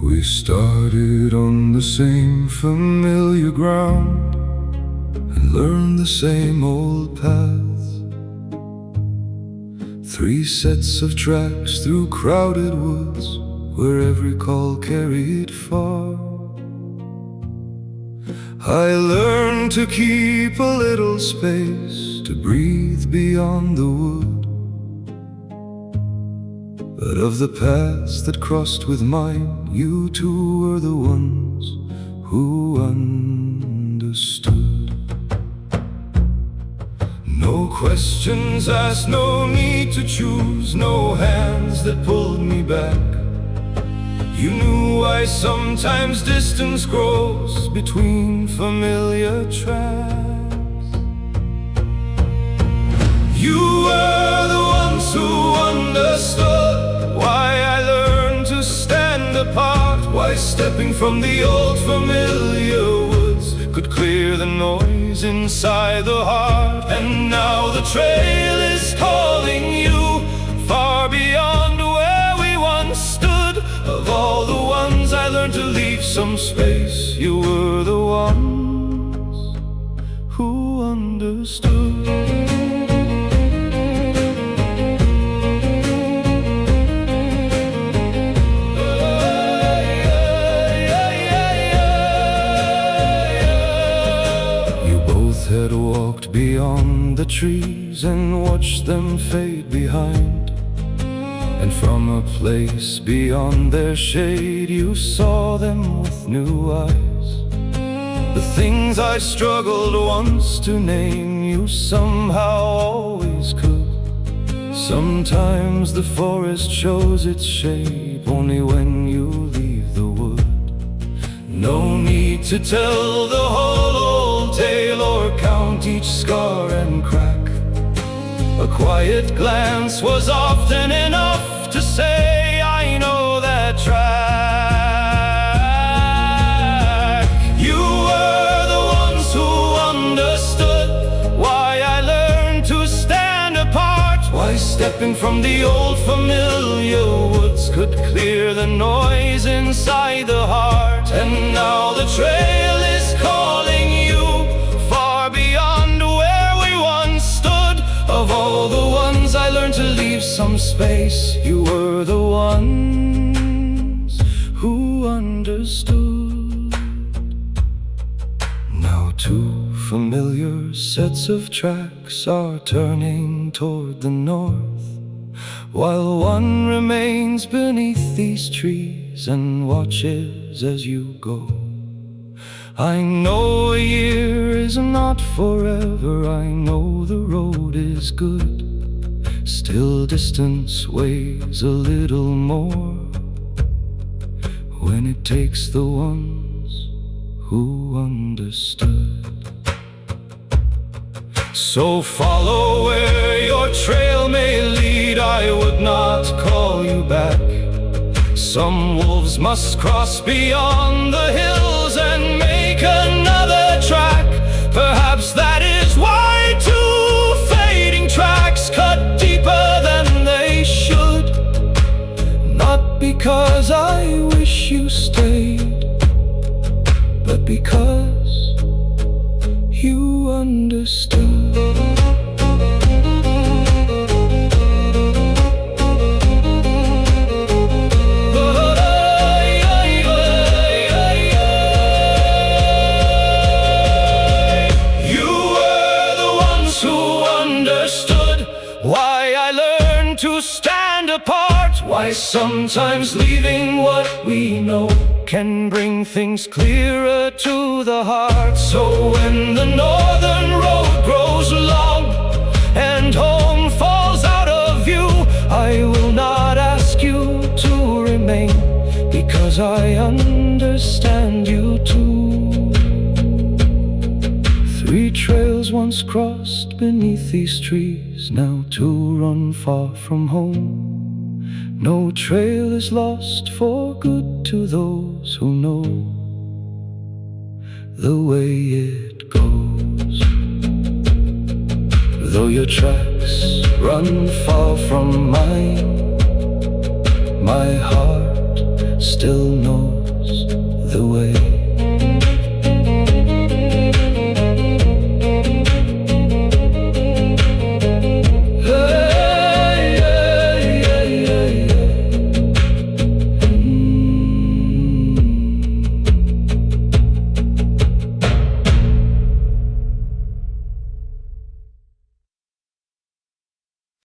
We started on the same familiar ground and learned the same old paths. 3 sets of tracks through crowded woods where every call carried far. I learned to keep a little space to breathe beyond the wood. But of the paths that crossed with mine, you two were the ones who understood. No questions asked, no need to choose, no hands that pulled me back. You knew why sometimes distance grows between familiar tracks. You were the ones who understood why I learned to stand apart, why stepping from the old familiar woods could clear the noise inside the heart. And now the trail is calling you far beyond where we once stood. Of all the ones I learned to leave some space, you were the ones who understood. Had walked beyond the trees and watched them fade behind, and from a place beyond their shade you saw them with new eyes. The things I struggled once to name, you somehow always could. Sometimes the forest shows its shape only when you leave the wood. No need to tell the whole old tale or count each scar and crack. A quiet glance was often enough to say, I know that track. You were the ones who understood why I learned to stand apart, why stepping from the old familiar woods could clear the noise inside the heart. And now the trail is calling you far beyond where we once stood. Of all the ones I learned to leave some space, you were the ones who understood. Now 2 familiar sets of tracks are turning toward the north, while one remains beneath these trees and watches as you go. I know a year is not forever, I know the road is good. Still distance weighs a little more when it takes the ones who understood. So follow where your trail may lead, I would not call you back. Some wolves must cross beyond the hills and make another track. Perhaps that is why 2 fading tracks cut deeper than they should. Not because I wish you stayed, but because you understood. Why sometimes leaving what we know can bring things clearer to the heart. So when the northern road grows long and home falls out of view, I will not ask you to remain, because I understand you too. 3 trails once once crossed beneath these trees, now to run far from home. No trail is lost for good to those who know the way it goes. Though your tracks run far from mine, my heart still knows the way.